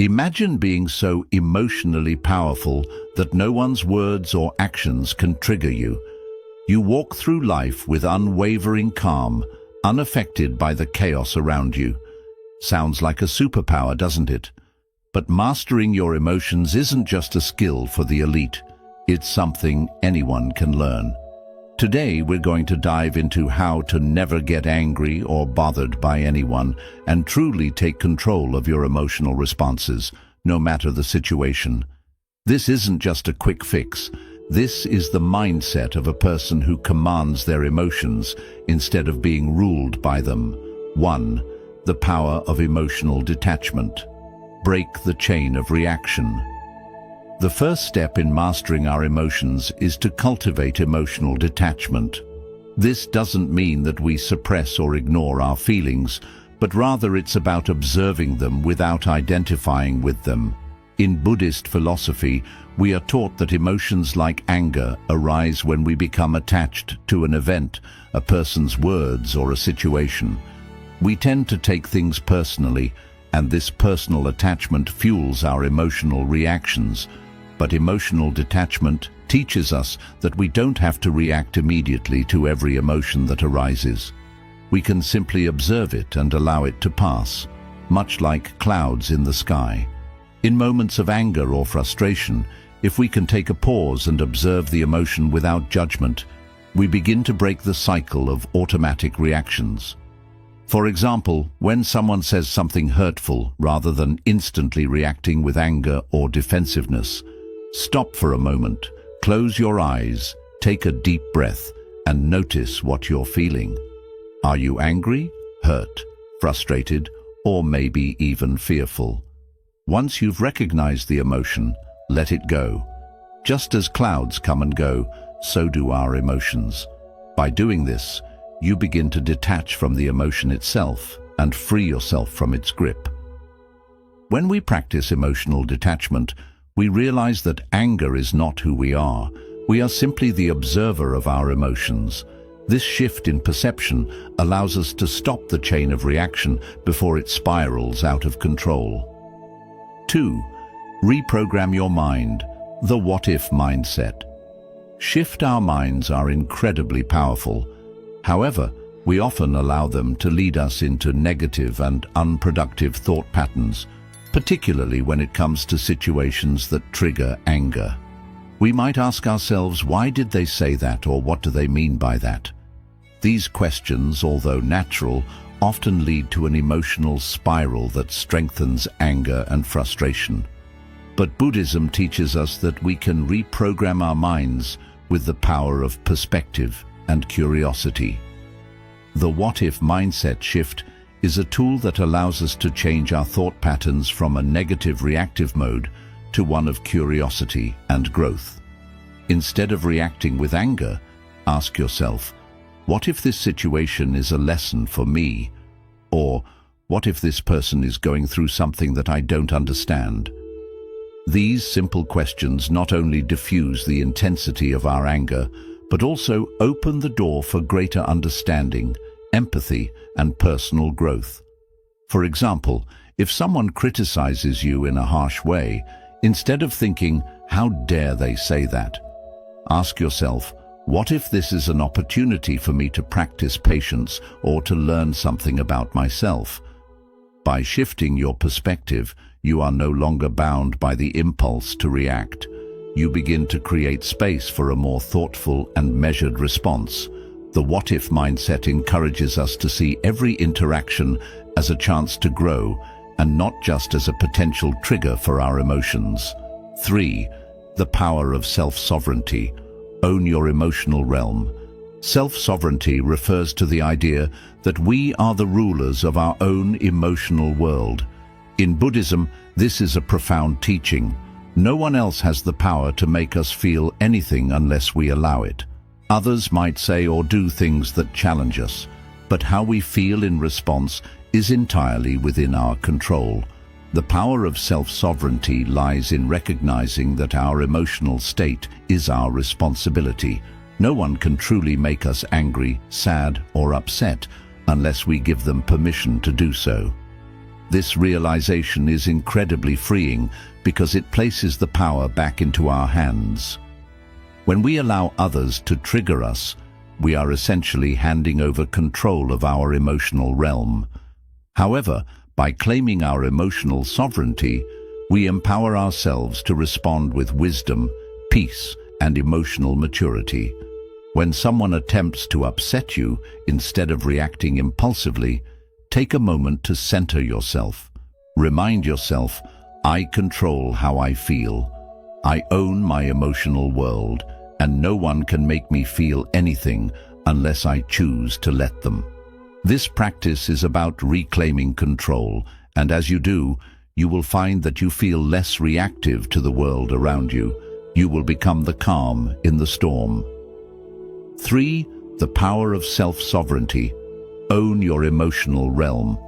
Imagine being so emotionally powerful that no one's words or actions can trigger you. You walk through life with unwavering calm, unaffected by the chaos around you. Sounds like a superpower, doesn't it? But mastering your emotions isn't just a skill for the elite. It's something anyone can learn. Today we're going to dive into how to never get angry or bothered by anyone and truly take control of your emotional responses, no matter the situation. This isn't just a quick fix. This is the mindset of a person who commands their emotions instead of being ruled by them. 1. The power of emotional detachment. Break the chain of reaction. The first step in mastering our emotions is to cultivate emotional detachment. This doesn't mean that we suppress or ignore our feelings, but rather it's about observing them without identifying with them. In Buddhist philosophy, we are taught that emotions like anger arise when we become attached to an event, a person's words, or a situation. We tend to take things personally, and this personal attachment fuels our emotional reactions. But emotional detachment teaches us that we don't have to react immediately to every emotion that arises. We can simply observe it and allow it to pass, much like clouds in the sky. In moments of anger or frustration, if we can take a pause and observe the emotion without judgment, we begin to break the cycle of automatic reactions. For example, when someone says something hurtful, rather than instantly reacting with anger or defensiveness, stop for a moment, close your eyes, take a deep breath, and notice what you're feeling. Are you angry, hurt, frustrated, or maybe even fearful? Once you've recognized the emotion, let it go. Just as clouds come and go, so do our emotions. By doing this, you begin to detach from the emotion itself and free yourself from its grip. When we practice emotional detachment, we realize that anger is not who we are. We are simply the observer of our emotions. This shift in perception allows us to stop the chain of reaction before it spirals out of control. 2. Reprogram your mind, the what-if mindset. Shift our minds are incredibly powerful. However, we often allow them to lead us into negative and unproductive thought patterns, particularly when it comes to situations that trigger anger. We might ask ourselves, why did they say that, or what do they mean by that? These questions, although natural, often lead to an emotional spiral that strengthens anger and frustration. But Buddhism teaches us that we can reprogram our minds with the power of perspective and curiosity. The what-if mindset shift is a tool that allows us to change our thought patterns from a negative reactive mode to one of curiosity and growth. Instead of reacting with anger, ask yourself, what if this situation is a lesson for me? Or, what if this person is going through something that I don't understand? These simple questions not only diffuse the intensity of our anger, but also open the door for greater understanding, empathy, and personal growth. For example, if someone criticizes you in a harsh way, instead of thinking, how dare they say that? Ask yourself, what if this is an opportunity for me to practice patience or to learn something about myself? By shifting your perspective, you are no longer bound by the impulse to react. You begin to create space for a more thoughtful and measured response. The what-if mindset encourages us to see every interaction as a chance to grow and not just as a potential trigger for our emotions. 3. The power of self-sovereignty. Own your emotional realm. Self-sovereignty refers to the idea that we are the rulers of our own emotional world. In Buddhism, this is a profound teaching. No one else has the power to make us feel anything unless we allow it. Others might say or do things that challenge us, but how we feel in response is entirely within our control. The power of self-sovereignty lies in recognizing that our emotional state is our responsibility. No one can truly make us angry, sad, or upset unless we give them permission to do so. This realization is incredibly freeing because it places the power back into our hands. When we allow others to trigger us, we are essentially handing over control of our emotional realm. However, by claiming our emotional sovereignty, we empower ourselves to respond with wisdom, peace, and emotional maturity. When someone attempts to upset you, instead of reacting impulsively, take a moment to center yourself. Remind yourself, I control how I feel. I own my emotional world, and no one can make me feel anything unless I choose to let them. This practice is about reclaiming control, and as you do, you will find that you feel less reactive to the world around you. You will become the calm in the storm. 3. The power of self-sovereignty. Own your emotional realm.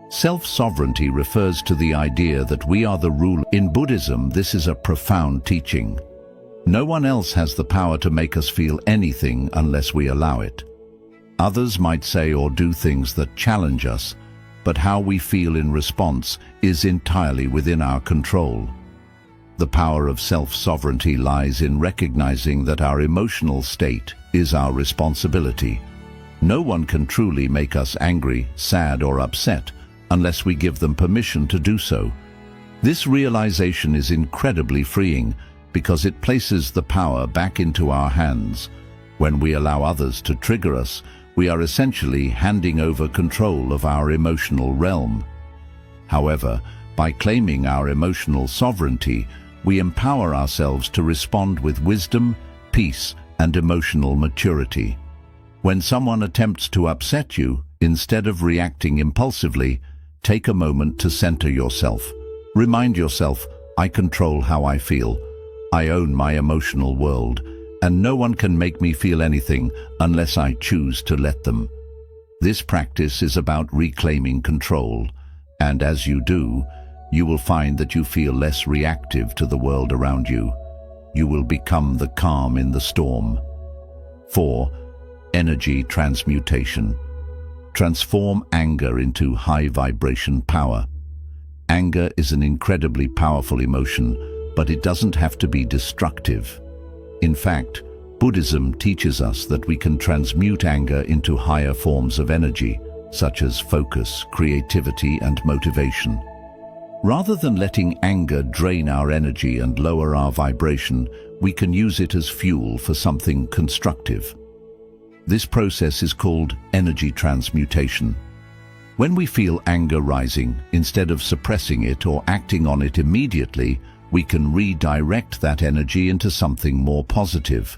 Self-sovereignty refers to the idea that we are the ruler. In Buddhism, this is a profound teaching. No one else has the power to make us feel anything unless we allow it. Others might say or do things that challenge us, but how we feel in response is entirely within our control. The power of self-sovereignty lies in recognizing that our emotional state is our responsibility. No one can truly make us angry, sad, or upset unless we give them permission to do so. This realization is incredibly freeing because it places the power back into our hands. When we allow others to trigger us, we are essentially handing over control of our emotional realm. However, by claiming our emotional sovereignty, we empower ourselves to respond with wisdom, peace, and emotional maturity. When someone attempts to upset you, instead of reacting impulsively, take a moment to center yourself. Remind yourself, I control how I feel. I own my emotional world, and no one can make me feel anything unless I choose to let them. This practice is about reclaiming control, and as you do, you will find that you feel less reactive to the world around you. You will become the calm in the storm. 4. Energy transmutation. Transform anger into high-vibration power. Anger is an incredibly powerful emotion, but it doesn't have to be destructive. In fact, Buddhism teaches us that we can transmute anger into higher forms of energy, such as focus, creativity, and motivation. Rather than letting anger drain our energy and lower our vibration, we can use it as fuel for something constructive. This process is called energy transmutation. When we feel anger rising, instead of suppressing it or acting on it immediately, we can redirect that energy into something more positive.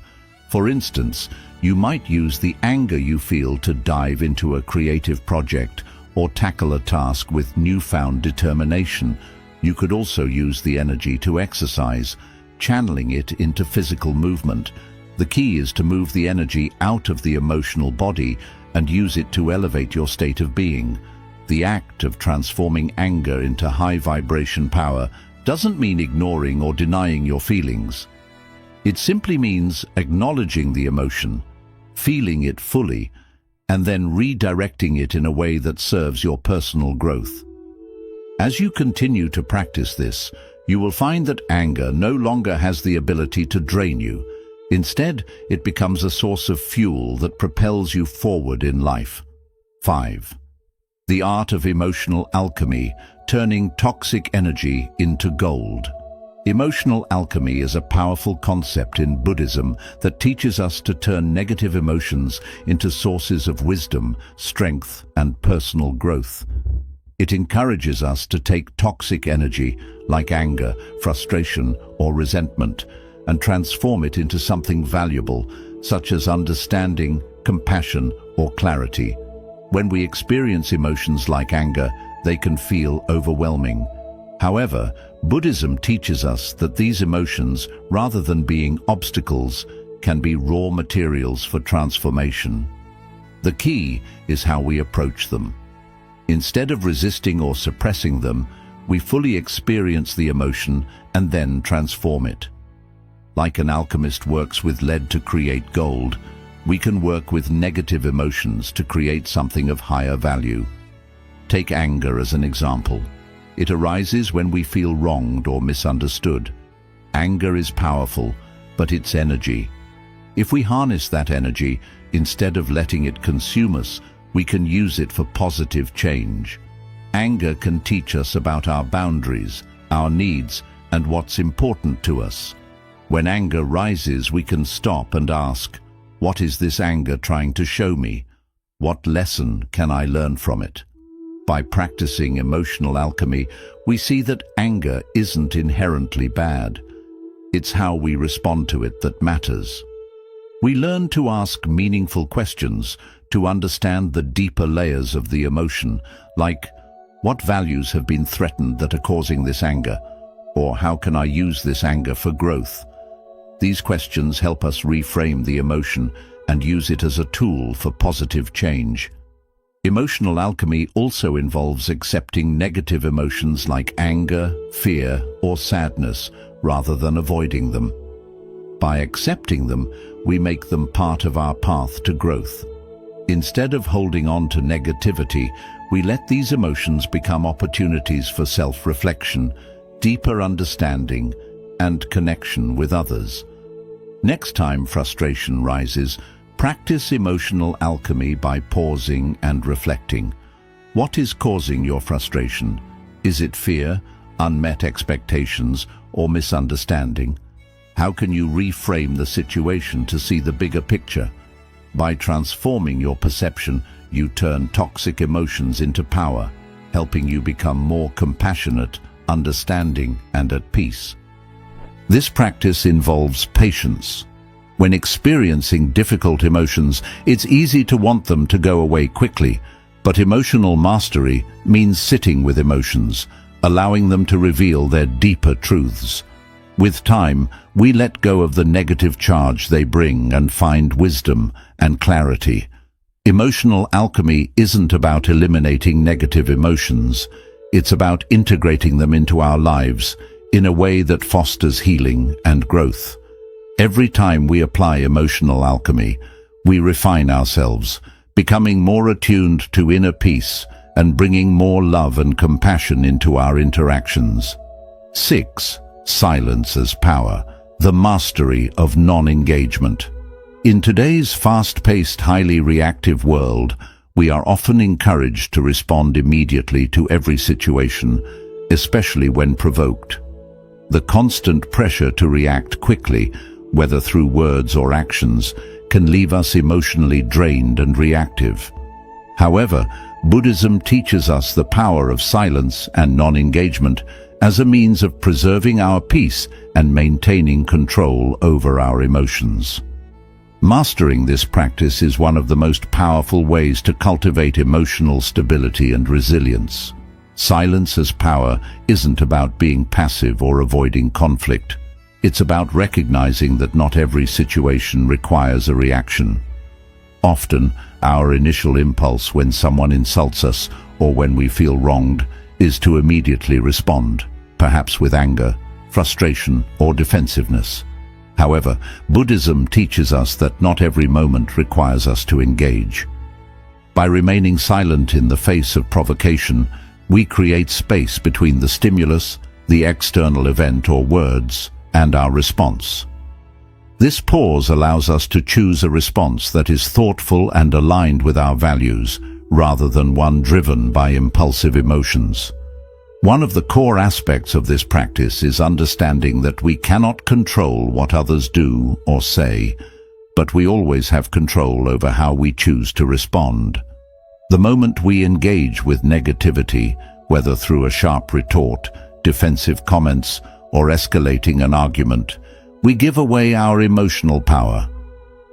For instance, you might use the anger you feel to dive into a creative project or tackle a task with newfound determination. You could also use the energy to exercise, channeling it into physical movement. The key is to move the energy out of the emotional body and use it to elevate your state of being. The act of transforming anger into high vibration power doesn't mean ignoring or denying your feelings. It simply means acknowledging the emotion, feeling it fully, and then redirecting it in a way that serves your personal growth. As you continue to practice this, you will find that anger no longer has the ability to drain you. Instead, it becomes a source of fuel that propels you forward in life. 5. The art of emotional alchemy, turning toxic energy into gold. Emotional alchemy is a powerful concept in Buddhism that teaches us to turn negative emotions into sources of wisdom, strength, and personal growth. It encourages us to take toxic energy, like anger, frustration, or resentment, and transform it into something valuable, such as understanding, compassion, or clarity. When we experience emotions like anger, they can feel overwhelming. However, Buddhism teaches us that these emotions, rather than being obstacles, can be raw materials for transformation. The key is how we approach them. Instead of resisting or suppressing them, we fully experience the emotion and then transform it. Like an alchemist works with lead to create gold, we can work with negative emotions to create something of higher value. Take anger as an example. It arises when we feel wronged or misunderstood. Anger is powerful, but it's energy. If we harness that energy, instead of letting it consume us, we can use it for positive change. Anger can teach us about our boundaries, our needs, and what's important to us. When anger rises, we can stop and ask, what is this anger trying to show me? What lesson can I learn from it? By practicing emotional alchemy, we see that anger isn't inherently bad. It's how we respond to it that matters. We learn to ask meaningful questions to understand the deeper layers of the emotion, like, what values have been threatened that are causing this anger? Or how can I use this anger for growth? These questions help us reframe the emotion and use it as a tool for positive change. Emotional alchemy also involves accepting negative emotions like anger, fear, or sadness, rather than avoiding them. By accepting them, we make them part of our path to growth. Instead of holding on to negativity, we let these emotions become opportunities for self-reflection, deeper understanding, and connection with others. Next time frustration rises, practice emotional alchemy by pausing and reflecting. What is causing your frustration? Is it fear, unmet expectations, or misunderstanding? How can you reframe the situation to see the bigger picture? By transforming your perception, you turn toxic emotions into power, helping you become more compassionate, understanding, and at peace. This practice involves patience. When experiencing difficult emotions, it's easy to want them to go away quickly, but emotional mastery means sitting with emotions, allowing them to reveal their deeper truths. With time, we let go of the negative charge they bring and find wisdom and clarity. Emotional alchemy isn't about eliminating negative emotions. It's about integrating them into our lives in a way that fosters healing and growth. Every time we apply emotional alchemy, we refine ourselves, becoming more attuned to inner peace and bringing more love and compassion into our interactions. 6. Silence as power, the mastery of non-engagement. In today's fast-paced, highly reactive world, we are often encouraged to respond immediately to every situation, especially when provoked. The constant pressure to react quickly, whether through words or actions, can leave us emotionally drained and reactive. However, Buddhism teaches us the power of silence and non-engagement as a means of preserving our peace and maintaining control over our emotions. Mastering this practice is one of the most powerful ways to cultivate emotional stability and resilience. Silence as power isn't about being passive or avoiding conflict. It's about recognizing that not every situation requires a reaction. Often, our initial impulse when someone insults us or when we feel wronged is to immediately respond, perhaps with anger, frustration, or defensiveness. However, Buddhism teaches us that not every moment requires us to engage. By remaining silent in the face of provocation, we create space between the stimulus, the external event or words, and our response. This pause allows us to choose a response that is thoughtful and aligned with our values, rather than one driven by impulsive emotions. One of the core aspects of this practice is understanding that we cannot control what others do or say, but we always have control over how we choose to respond. The moment we engage with negativity, whether through a sharp retort, defensive comments, or escalating an argument, we give away our emotional power.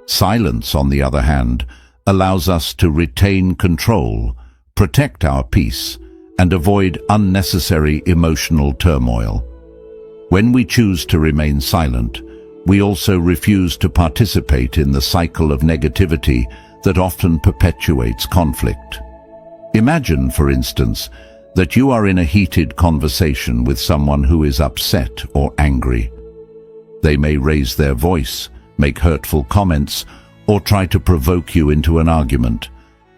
Silence, on the other hand, allows us to retain control, protect our peace, and avoid unnecessary emotional turmoil. When we choose to remain silent, we also refuse to participate in the cycle of negativity that often perpetuates conflict. Imagine, for instance, that you are in a heated conversation with someone who is upset or angry. They may raise their voice, make hurtful comments, or try to provoke you into an argument.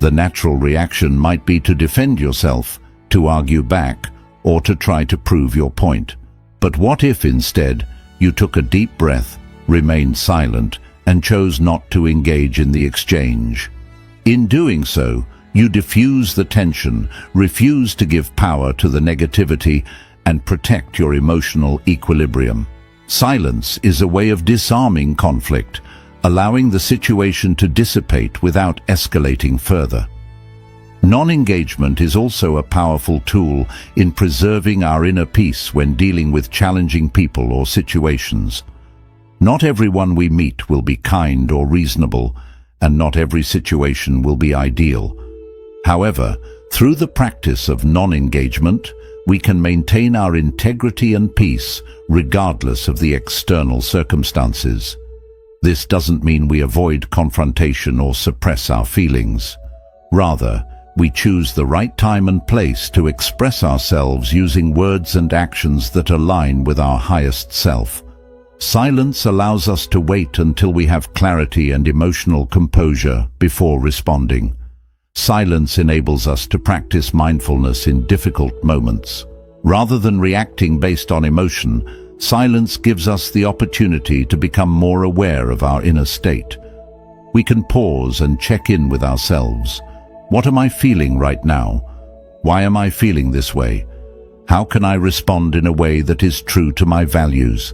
The natural reaction might be to defend yourself, to argue back, or to try to prove your point. But what if instead you took a deep breath, remained silent, and chose not to engage in the exchange? In doing so, you diffuse the tension, refuse to give power to the negativity, and protect your emotional equilibrium. Silence is a way of disarming conflict, allowing the situation to dissipate without escalating further. Non-engagement is also a powerful tool in preserving our inner peace when dealing with challenging people or situations. Not everyone we meet will be kind or reasonable, and not every situation will be ideal. However, through the practice of non-engagement, we can maintain our integrity and peace regardless of the external circumstances. This doesn't mean we avoid confrontation or suppress our feelings. Rather, we choose the right time and place to express ourselves using words and actions that align with our highest self. Silence allows us to wait until we have clarity and emotional composure before responding. Silence enables us to practice mindfulness in difficult moments. Rather than reacting based on emotion, silence gives us the opportunity to become more aware of our inner state. We can pause and check in with ourselves. What am I feeling right now? Why am I feeling this way? How can I respond in a way that is true to my values?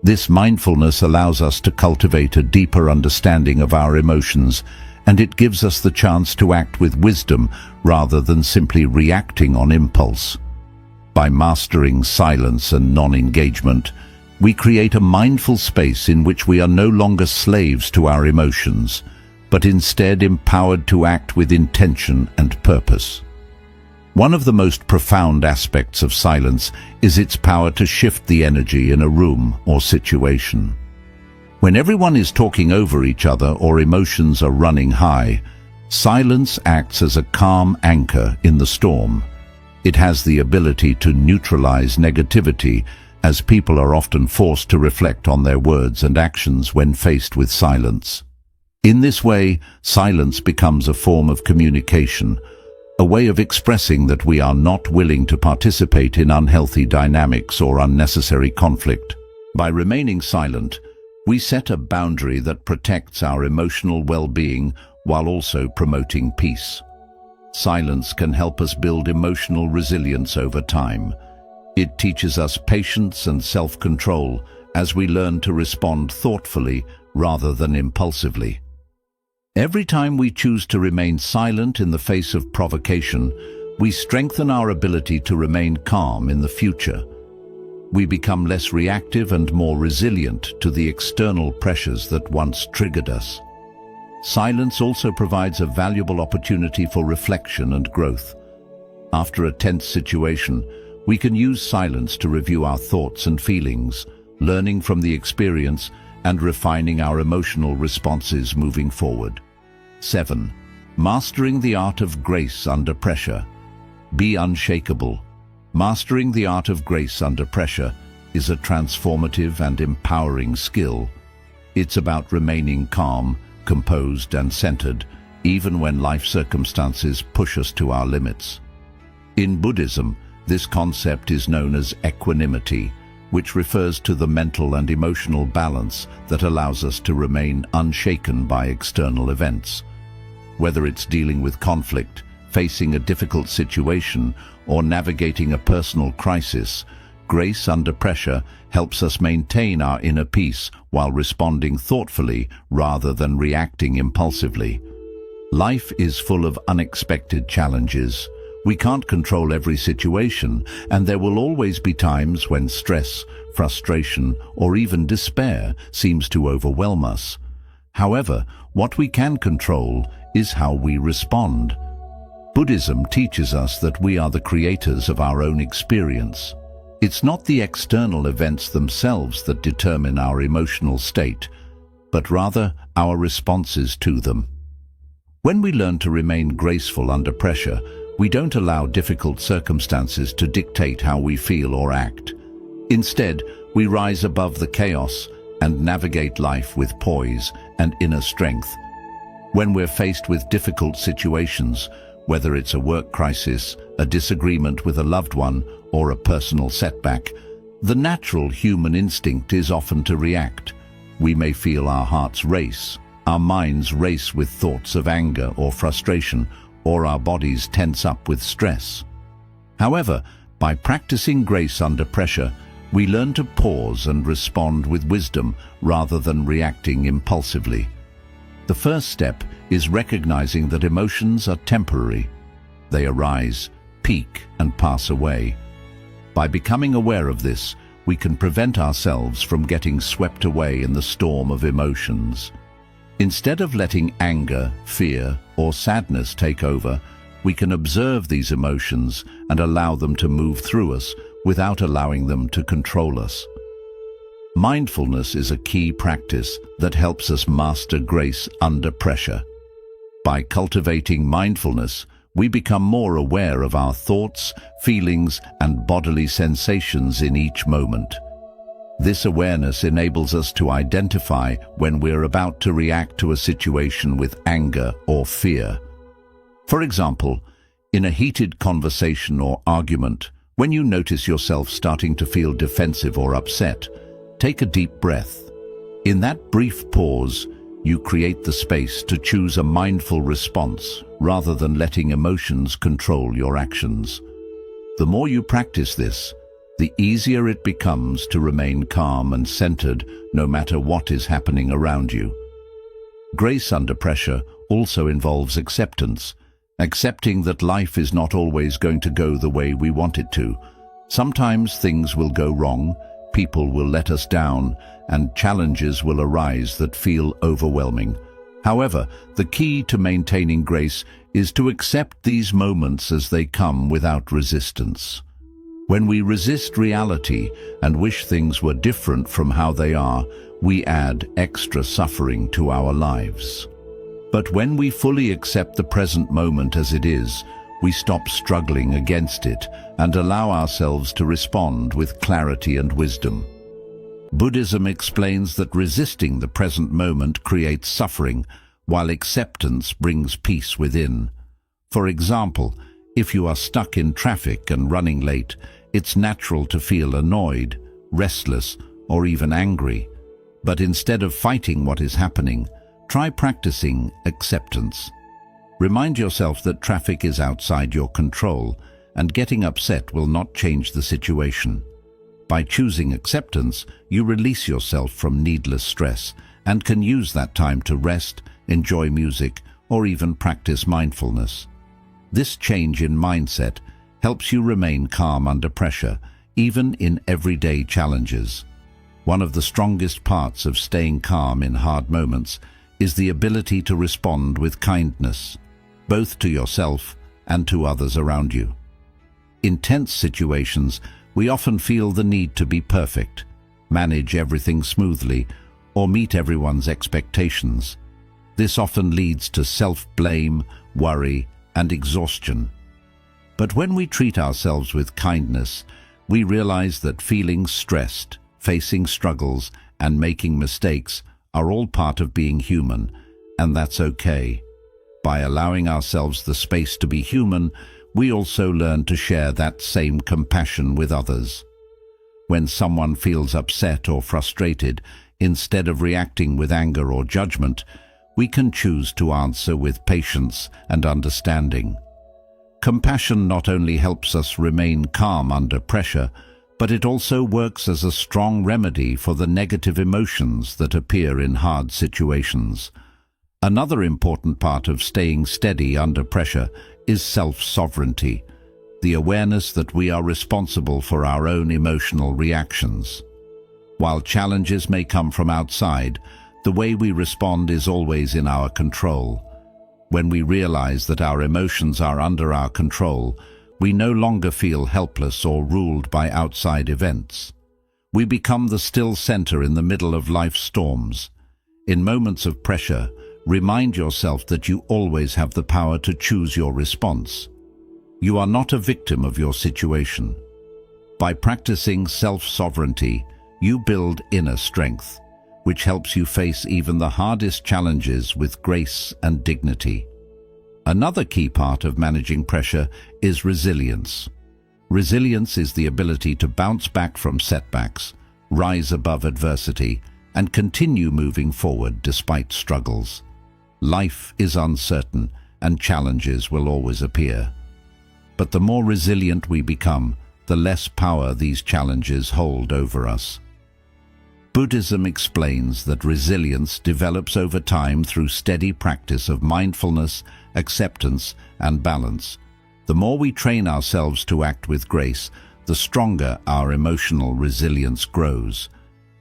This mindfulness allows us to cultivate a deeper understanding of our emotions, and it gives us the chance to act with wisdom rather than simply reacting on impulse. By mastering silence and non-engagement, we create a mindful space in which we are no longer slaves to our emotions, but instead empowered to act with intention and purpose. One of the most profound aspects of silence is its power to shift the energy in a room or situation. When everyone is talking over each other or emotions are running high, silence acts as a calm anchor in the storm. It has the ability to neutralize negativity, as people are often forced to reflect on their words and actions when faced with silence. In this way, silence becomes a form of communication, a way of expressing that we are not willing to participate in unhealthy dynamics or unnecessary conflict. By remaining silent, we set a boundary that protects our emotional well-being while also promoting peace. Silence can help us build emotional resilience over time. It teaches us patience and self-control as we learn to respond thoughtfully rather than impulsively. Every time we choose to remain silent in the face of provocation, we strengthen our ability to remain calm in the future. We become less reactive and more resilient to the external pressures that once triggered us. Silence also provides a valuable opportunity for reflection and growth. After a tense situation, we can use silence to review our thoughts and feelings, learning from the experience and refining our emotional responses moving forward. 7. Mastering the art of grace under pressure. Be unshakable. Mastering the art of grace under pressure is a transformative and empowering skill. It's about remaining calm, composed, and centered, even when life circumstances push us to our limits. In Buddhism, this concept is known as equanimity, which refers to the mental and emotional balance that allows us to remain unshaken by external events. Whether it's dealing with conflict, facing a difficult situation, or navigating a personal crisis, grace under pressure helps us maintain our inner peace while responding thoughtfully rather than reacting impulsively. Life is full of unexpected challenges. We can't control every situation, and there will always be times when stress, frustration, or even despair seems to overwhelm us. However, what we can control is how we respond. Buddhism teaches us that we are the creators of our own experience. It's not the external events themselves that determine our emotional state, but rather our responses to them. When we learn to remain graceful under pressure, we don't allow difficult circumstances to dictate how we feel or act. Instead, we rise above the chaos and navigate life with poise and inner strength. When we're faced with difficult situations, whether it's a work crisis, a disagreement with a loved one, or a personal setback, the natural human instinct is often to react. We may feel our hearts race, our minds race with thoughts of anger or frustration, or our bodies tense up with stress. However, by practicing grace under pressure, we learn to pause and respond with wisdom rather than reacting impulsively. The first step is recognizing that emotions are temporary. They arise, peak, and pass away. By becoming aware of this, we can prevent ourselves from getting swept away in the storm of emotions. Instead of letting anger, fear, or sadness take over, we can observe these emotions and allow them to move through us without allowing them to control us. Mindfulness is a key practice that helps us master grace under pressure. By cultivating mindfulness, we become more aware of our thoughts, feelings, and bodily sensations in each moment. This awareness enables us to identify when we're about to react to a situation with anger or fear. For example, in a heated conversation or argument, when you notice yourself starting to feel defensive or upset, take a deep breath. In that brief pause, you create the space to choose a mindful response rather than letting emotions control your actions. The more you practice this, the easier it becomes to remain calm and centered no matter what is happening around you. Grace under pressure also involves acceptance, accepting that life is not always going to go the way we want it to. Sometimes things will go wrong, people will let us down, and challenges will arise that feel overwhelming. However, the key to maintaining grace is to accept these moments as they come without resistance. When we resist reality and wish things were different from how they are, we add extra suffering to our lives. But when we fully accept the present moment as it is, we stop struggling against it and allow ourselves to respond with clarity and wisdom. Buddhism explains that resisting the present moment creates suffering, while acceptance brings peace within. For example, if you are stuck in traffic and running late, it's natural to feel annoyed, restless, or even angry. But instead of fighting what is happening, try practicing acceptance. Remind yourself that traffic is outside your control, and getting upset will not change the situation. By choosing acceptance, you release yourself from needless stress and can use that time to rest, enjoy music, or even practice mindfulness. This change in mindset helps you remain calm under pressure, even in everyday challenges. One of the strongest parts of staying calm in hard moments is the ability to respond with kindness, both to yourself and to others around you. In tense situations, we often feel the need to be perfect, manage everything smoothly, or meet everyone's expectations. This often leads to self-blame, worry, and exhaustion. But when we treat ourselves with kindness, we realize that feeling stressed, facing struggles, and making mistakes are all part of being human, and that's okay. By allowing ourselves the space to be human, we also learn to share that same compassion with others. When someone feels upset or frustrated, instead of reacting with anger or judgment, we can choose to answer with patience and understanding. Compassion not only helps us remain calm under pressure, but it also works as a strong remedy for the negative emotions that appear in hard situations. Another important part of staying steady under pressure is self-sovereignty, the awareness that we are responsible for our own emotional reactions. While challenges may come from outside, the way we respond is always in our control. When we realize that our emotions are under our control, we no longer feel helpless or ruled by outside events. We become the still center in the middle of life's storms. In moments of pressure, remind yourself that you always have the power to choose your response. You are not a victim of your situation. By practicing self-sovereignty, you build inner strength, which helps you face even the hardest challenges with grace and dignity. Another key part of managing pressure is resilience. Resilience is the ability to bounce back from setbacks, rise above adversity, and continue moving forward despite struggles. Life is uncertain, and challenges will always appear. But the more resilient we become, the less power these challenges hold over us. Buddhism explains that resilience develops over time through steady practice of mindfulness, acceptance, and balance. The more we train ourselves to act with grace, the stronger our emotional resilience grows.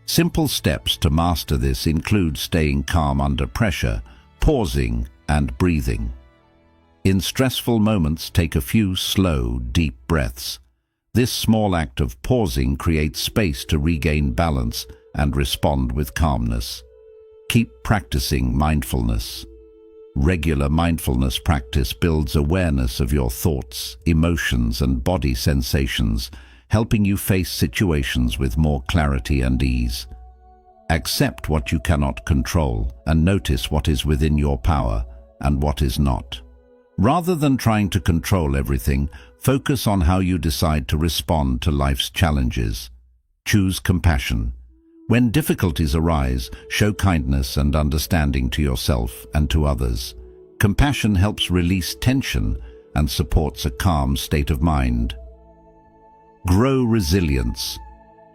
Simple steps to master this include staying calm under pressure, pausing, and breathing. In stressful moments, take a few slow, deep breaths. This small act of pausing creates space to regain balance and respond with calmness. Keep practicing mindfulness. Regular mindfulness practice builds awareness of your thoughts, emotions, and body sensations, helping you face situations with more clarity and ease. Accept what you cannot control and notice what is within your power and what is not. Rather than trying to control everything, focus on how you decide to respond to life's challenges. Choose compassion. When difficulties arise, show kindness and understanding to yourself and to others. Compassion helps release tension and supports a calm state of mind. Grow resilience.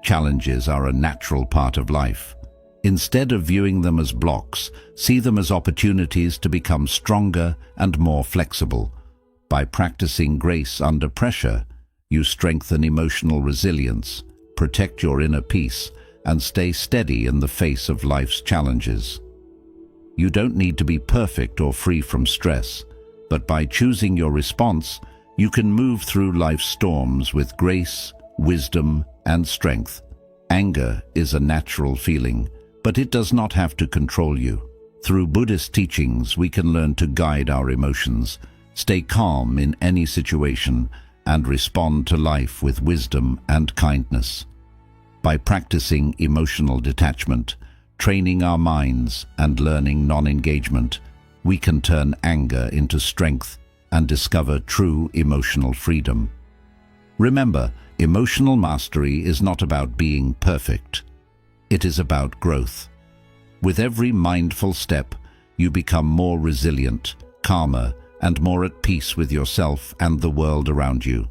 Challenges are a natural part of life. Instead of viewing them as blocks, see them as opportunities to become stronger and more flexible. By practicing grace under pressure, you strengthen emotional resilience, protect your inner peace, and stay steady in the face of life's challenges. You don't need to be perfect or free from stress, but by choosing your response, you can move through life's storms with grace, wisdom, and strength. Anger is a natural feeling, but it does not have to control you. Through Buddhist teachings, we can learn to guide our emotions, stay calm in any situation, and respond to life with wisdom and kindness. By practicing emotional detachment, training our minds, and learning non-engagement, we can turn anger into strength and discover true emotional freedom. Remember, emotional mastery is not about being perfect. It is about growth. With every mindful step, you become more resilient, calmer, and more at peace with yourself and the world around you.